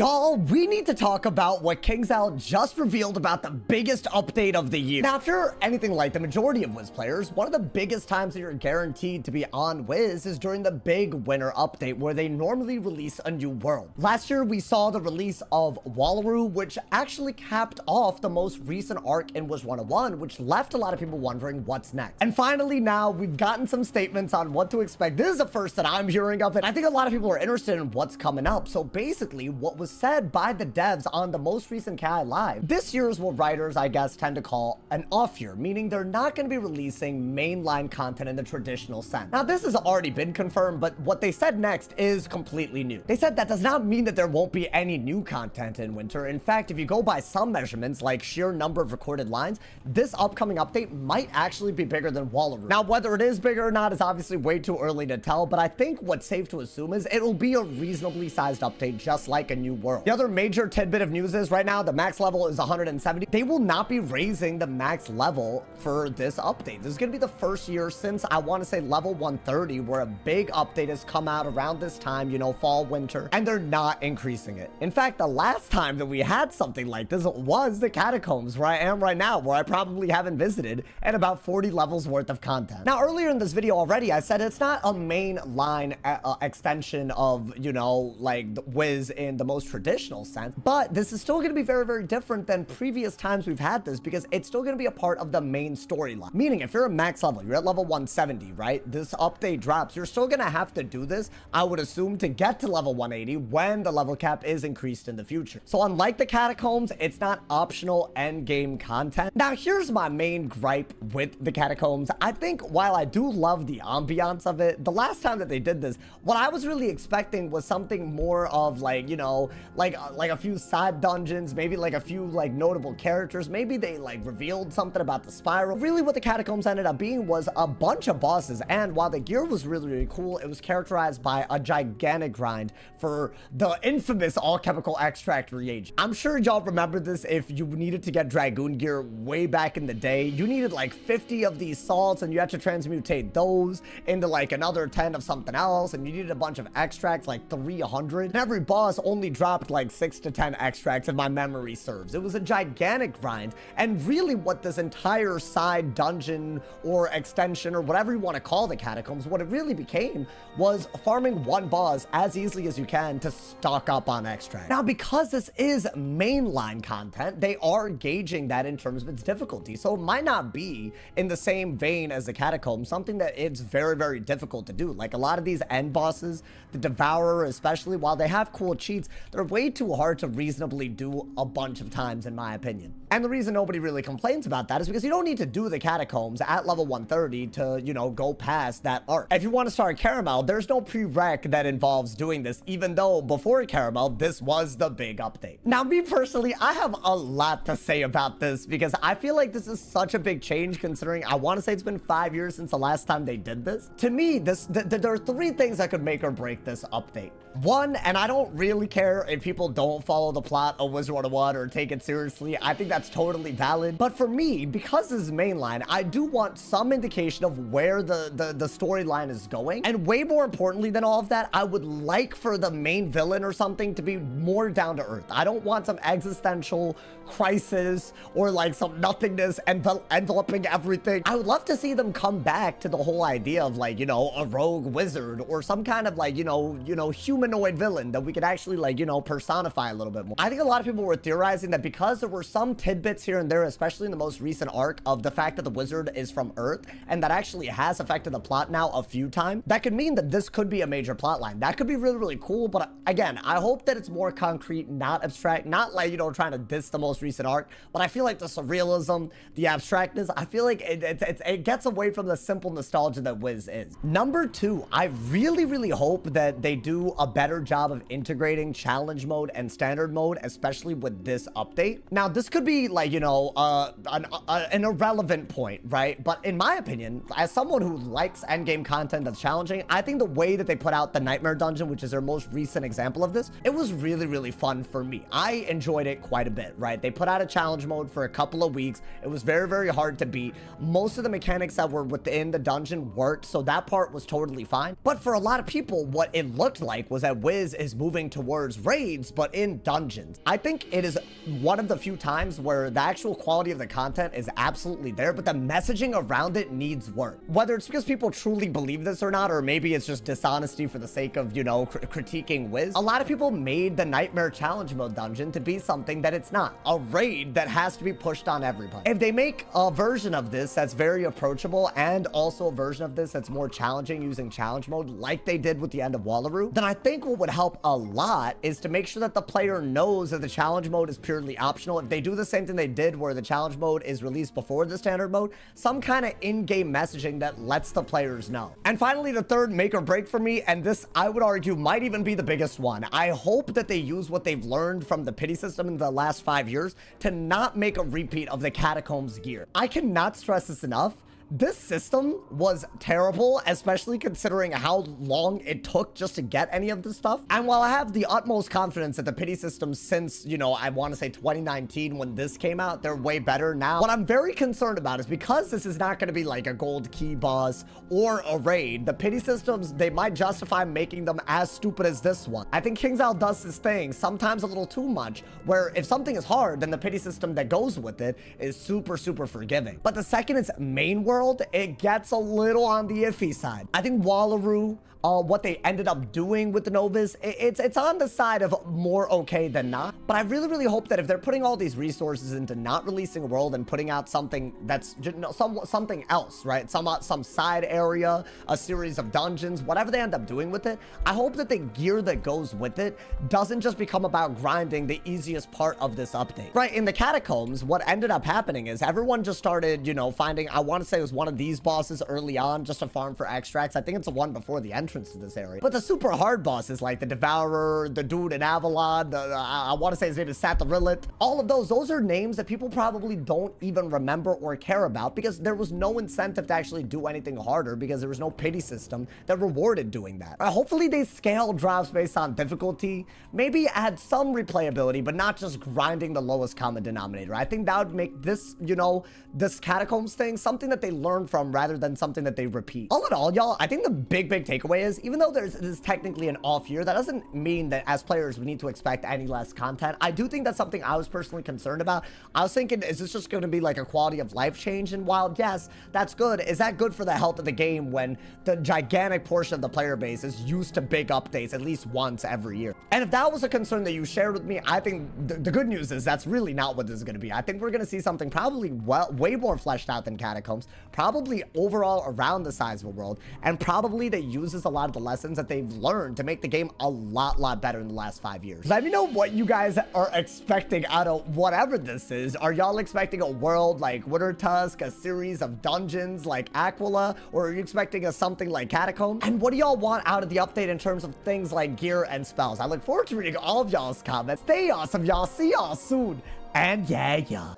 Y'all, we need to talk about what KingsL just revealed about the biggest update of the year. Now, if you're anything like the majority of Wiz players, one of the biggest times that you're guaranteed to be on Wiz is during the big winter update, where they normally release a new world. Last year, we saw the release of Wallaroo, which actually capped off the most recent arc in Wizard101, which left a lot of people wondering what's next. And finally, now we've gotten some statements on what to expect. This is the first that I'm hearing of it. I think a lot of people are interested in what's coming up. So basically, what was said by the devs on the most recent KI Live, this year is what writers, I guess, tend to call an off year, meaning they're not going to be releasing mainline content in the traditional sense. Now, this has already been confirmed, but what they said next is completely new. They said that does not mean that there won't be any new content in winter. In fact, if you go by some measurements, like sheer number of recorded lines, this upcoming update might actually be bigger than Wallaroo. Now, whether it is bigger or not is obviously way too early to tell, but I think what's safe to assume is it'll be a reasonably sized update, just like a new world. The other major tidbit of news is right now the max level is 170. They will not be raising the max level for this update. This is going to be the first year since, I want to say, level 130, where a big update has come out around this time, you know, fall, winter, and they're not increasing it. In fact, the last time that we had something like this was the catacombs, where I am right now, where I probably haven't visited, and about 40 levels worth of content. Now, earlier in this video already, I said it's not a main line extension of, you know, like the Wiz in the most traditional sense, but this is still going to be very, very different than previous times we've had this, because it's still going to be a part of the main storyline. Meaning, if you're a max level, you're at level 170, right? This update drops, you're still going to have to do this, I would assume, to get to level 180 when the level cap is increased in the future. So unlike the catacombs, it's not optional end game content. Now, here's my main gripe with the catacombs. I think while I do love the ambiance of it, the last time that they did this, what I was really expecting was something more of, like, you know, like a few side dungeons, maybe like a few like notable characters. Maybe they like revealed something about the spiral. Really, what the catacombs ended up being was a bunch of bosses, and while the gear was really, really cool, it was characterized by a gigantic grind for the infamous alchemical extract reagent. I'm sure y'all remember this. If you needed to get dragoon gear way back in the day, you needed like 50 of these salts, and you had to transmutate those into like another 10 of something else, and you needed a bunch of extracts, like 300, and every boss only dropped like 6 to 10 extracts, if my memory serves. It was a gigantic grind, and really what this entire side dungeon or extension or whatever you want to call the catacombs, what it really became was farming one boss as easily as you can to stock up on extract. Now, because this is mainline content, they are gauging that in terms of its difficulty, so it might not be in the same vein as the catacombs, something that it's very, very difficult to do. Like a lot of these end bosses, the Devourer especially, while they have cool cheats, they're way too hard to reasonably do a bunch of times, in my opinion. And the reason nobody really complains about that is because you don't need to do the catacombs at level 130 to, you know, go past that arc. If you want to start Caramel, there's no prereq that involves doing this, even though before Caramel, this was the big update. Now, me personally, I have a lot to say about this, because I feel like this is such a big change, considering I want to say it's been 5 years since the last time they did this. To me, there are 3 things that could make or break this update. One, and I don't really care if people don't follow the plot of Wizard101 or take it seriously, I think that's totally valid. But for me, because this is mainline, I do want some indication of where the storyline is going. And way more importantly than all of that, I would like for the main villain or something to be more down to earth. I don't want some existential crisis or like some nothingness enveloping everything. I would love to see them come back to the whole idea of, like, you know, a rogue wizard or some kind of like, you know, humanoid villain that we could actually, like, you know, personify a little bit more. I think a lot of people were theorizing that because there were some tidbits here and there, especially in the most recent arc, of the fact that the wizard is from Earth, and that actually has affected the plot now a few times, that could mean that this could be a major plot line. That could be really, really cool, but again, I hope that it's more concrete, not abstract, not like, you know, trying to diss the most recent arc, but I feel like the surrealism, the abstractness, I feel like it gets away from the simple nostalgia that Wiz is. Number 2, I really, really hope that they do a better job of integrating challenge mode and standard mode, especially with this update. Now, this could be like, you know, an irrelevant point, right? But in my opinion, as someone who likes endgame content that's challenging, I think the way that they put out the Nightmare Dungeon, which is their most recent example of this, it was really, really fun for me. I enjoyed it quite a bit, right? They put out a challenge mode for a couple of weeks. It was very, very hard to beat. Most of the mechanics that were within the dungeon worked, so that part was totally fine. But for a lot of people, what it looked like was that Wiz is moving towards raids, but in dungeons. I think it is one of the few times where the actual quality of the content is absolutely there, but the messaging around it needs work. Whether it's because people truly believe this or not, or maybe it's just dishonesty for the sake of, you know, critiquing Wiz. A lot of people made the Nightmare Challenge Mode dungeon to be something that it's not. A raid that has to be pushed on everybody. If they make a version of this that's very approachable and also a version of this that's more challenging using challenge mode like they did with the end of Wallaroo, then I think what would help a lot is to make sure that the player knows that the challenge mode is purely optional. If they do the same thing they did where the challenge mode is released before the standard mode, some kind of in-game messaging that lets the players know. And finally, the third make or break for me, and this I would argue might even be the biggest one. I hope that they use what they've learned from the pity system in the last 5 years to not make a repeat of the catacombs gear. I cannot stress this enough. This system was terrible, especially considering how long it took just to get any of this stuff. And while I have the utmost confidence that the pity system since, you know, I want to say 2019 when this came out, they're way better now. What I'm very concerned about is because this is not going to be like a gold key boss or a raid, the pity systems, they might justify making them as stupid as this one. I think KingsOut does this thing, sometimes a little too much, where if something is hard, then the pity system that goes with it is super, super forgiving. But the second it's main world, it gets a little on the iffy side. I think Wallaroo, what they ended up doing with the Novas, it's on the side of more okay than not. But I really, really hope that if they're putting all these resources into not releasing a world and putting out something that's, you know, something else, right? Some side area, a series of dungeons, whatever they end up doing with it, I hope that the gear that goes with it doesn't just become about grinding the easiest part of this update. Right, in the catacombs, what ended up happening is everyone just started, you know, finding, I want to say it was one of these bosses early on just to farm for extracts. I think it's the one before the entrance to this area. But the super hard bosses like the Devourer, the dude in Avalon, I want to say his name is Satharilith, all of those are names that people probably don't even remember or care about because there was no incentive to actually do anything harder because there was no pity system that rewarded doing that. Hopefully they scale drops based on difficulty, maybe add some replayability, but not just grinding the lowest common denominator. I think that would make this, you know, this catacombs thing something that they learn from rather than something that they repeat. All in all, y'all, I think the big takeaway is, even though this is technically an off year, that doesn't mean that as players we need to expect any less content. I do think that's something I was personally concerned about. I was thinking, is this just going to be like a quality of life change? And while yes, that's good, is that good for the health of the game when the gigantic portion of the player base is used to big updates at least once every year? And if that was a concern that you shared with me, I think the good news is that's really not what this is going to be. I think we're going to see something probably way more fleshed out than catacombs, probably overall around the size of a world, and probably that uses a lot of the lessons that they've learned to make the game a lot better in the last 5 years. Let me know what you guys are expecting out of whatever this is. Are y'all expecting a world like Winter Tusk, a series of dungeons like Aquila, or are you expecting something like Catacombs? And what do y'all want out of the update in terms of things like gear and spells? I look forward to reading all of y'all's comments. Stay awesome, y'all. See y'all soon. And yeah.